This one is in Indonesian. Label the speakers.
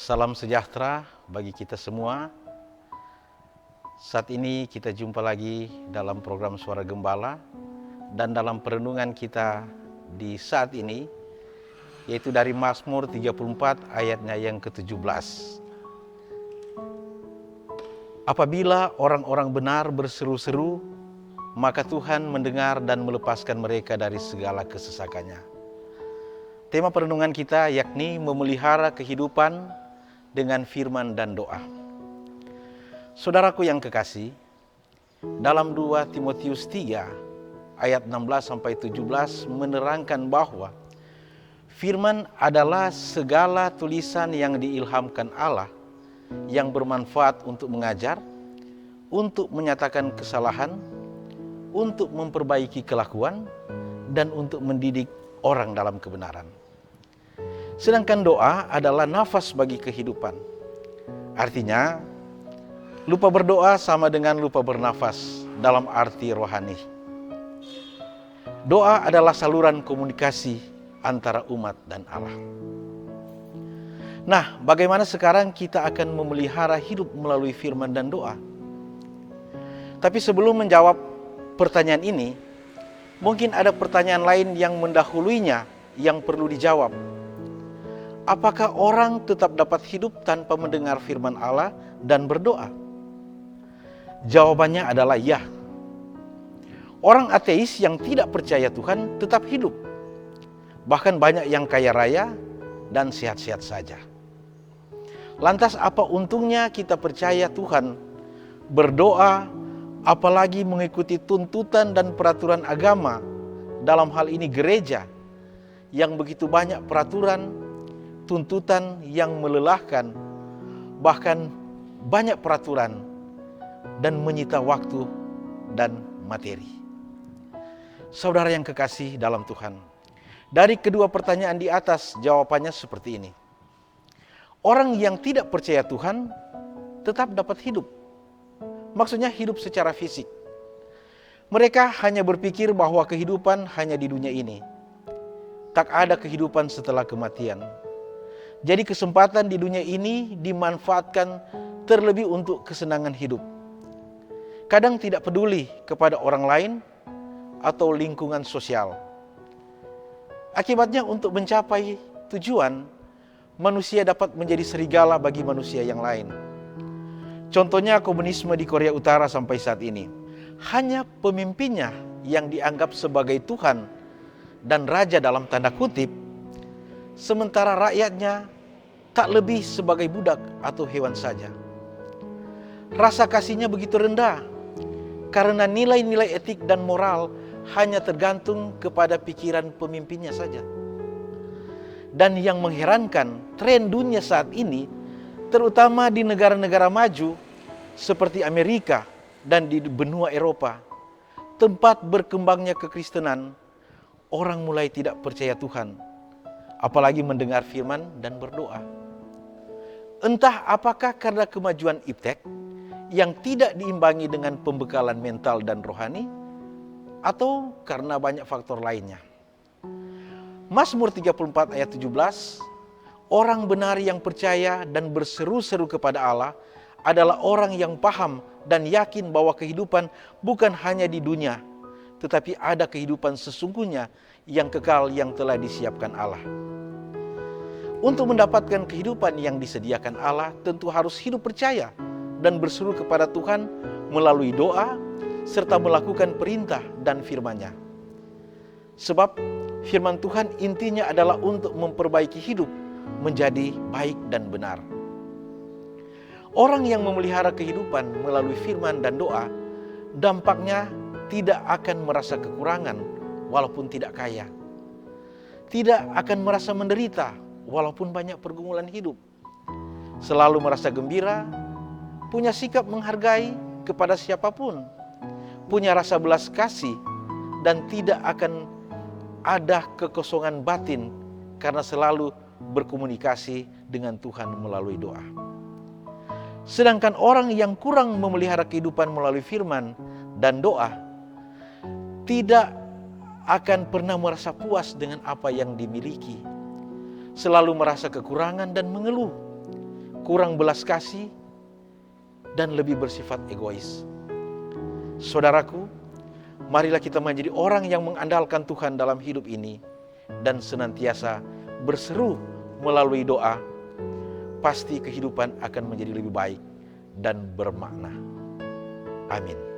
Speaker 1: Salam sejahtera bagi kita semua. Saat ini kita jumpa lagi dalam program Suara Gembala dan dalam perenungan kita di saat ini, yaitu dari Mazmur 34 ayatnya yang ke-17. Apabila orang-orang benar berseru-seru, maka Tuhan mendengar dan melepaskan mereka dari segala kesesakannya. Tema perenungan kita yakni memelihara kehidupan dengan firman dan doa. Saudaraku yang kekasih, dalam 2 Timotius 3 ayat 16-17 menerangkan bahwa firman adalah segala tulisan yang diilhamkan Allah yang bermanfaat untuk mengajar, untuk menyatakan kesalahan, untuk memperbaiki kelakuan, dan untuk mendidik orang dalam kebenaran. Sedangkan doa adalah nafas bagi kehidupan. Artinya, lupa berdoa sama dengan lupa bernafas dalam arti rohani. Doa adalah saluran komunikasi antara umat dan Allah. Nah, bagaimana sekarang kita akan memelihara hidup melalui firman dan doa? Tapi sebelum menjawab pertanyaan ini, mungkin ada pertanyaan lain yang mendahuluinya yang perlu dijawab. Apakah orang tetap dapat hidup tanpa mendengar firman Allah dan berdoa? Jawabannya adalah ya. Orang ateis yang tidak percaya Tuhan tetap hidup. Bahkan banyak yang kaya raya dan sehat-sehat saja. Lantas apa untungnya kita percaya Tuhan, berdoa, apalagi mengikuti tuntutan dan peraturan agama, dalam hal ini gereja, yang begitu banyak peraturan, tuntutan yang melelahkan, bahkan banyak peraturan dan menyita waktu dan materi. Saudara yang kekasih dalam Tuhan, dari kedua pertanyaan di atas jawabannya seperti ini. Orang yang tidak percaya Tuhan tetap dapat hidup. Maksudnya hidup secara fisik. Mereka hanya berpikir bahwa kehidupan hanya di dunia ini. Tak ada kehidupan setelah kematian. Jadi kesempatan di dunia ini dimanfaatkan terlebih untuk kesenangan hidup. Kadang tidak peduli kepada orang lain atau lingkungan sosial. Akibatnya untuk mencapai tujuan, manusia dapat menjadi serigala bagi manusia yang lain. Contohnya komunisme di Korea Utara sampai saat ini. Hanya pemimpinnya yang dianggap sebagai Tuhan dan raja dalam tanda kutip, sementara rakyatnya tak lebih sebagai budak atau hewan saja. Rasa kasihnya begitu rendah karena nilai-nilai etik dan moral hanya tergantung kepada pikiran pemimpinnya saja. Dan yang mengherankan, tren dunia saat ini, terutama di negara-negara maju seperti Amerika dan di benua Eropa, tempat berkembangnya kekristenan, orang mulai tidak percaya Tuhan, apalagi mendengar firman dan berdoa. Entah apakah karena kemajuan iptek yang tidak diimbangi dengan pembekalan mental dan rohani, atau karena banyak faktor lainnya. Mazmur 34 ayat 17, orang benar yang percaya dan berseru-seru kepada Allah adalah orang yang paham dan yakin bahwa kehidupan bukan hanya di dunia, tetapi ada kehidupan sesungguhnya yang kekal yang telah disiapkan Allah. Untuk mendapatkan kehidupan yang disediakan Allah, tentu harus hidup percaya dan berseru kepada Tuhan melalui doa, serta melakukan perintah dan firman-Nya. Sebab firman Tuhan intinya adalah untuk memperbaiki hidup menjadi baik dan benar. Orang yang memelihara kehidupan melalui firman dan doa, dampaknya tidak akan merasa kekurangan walaupun tidak kaya. Tidak akan merasa menderita walaupun banyak pergumulan hidup. Selalu merasa gembira, punya sikap menghargai kepada siapapun, punya rasa belas kasih, dan tidak akan ada kekosongan batin karena selalu berkomunikasi dengan Tuhan melalui doa. Sedangkan orang yang kurang memelihara kehidupan melalui firman dan doa tidak akan pernah merasa puas dengan apa yang dimiliki. Selalu merasa kekurangan dan mengeluh. kurang belas kasih, dan lebih bersifat egois. Saudaraku, marilah kita menjadi orang yang mengandalkan Tuhan dalam hidup ini dan senantiasa berseru melalui doa. Pasti kehidupan akan menjadi lebih baik dan bermakna. Amin.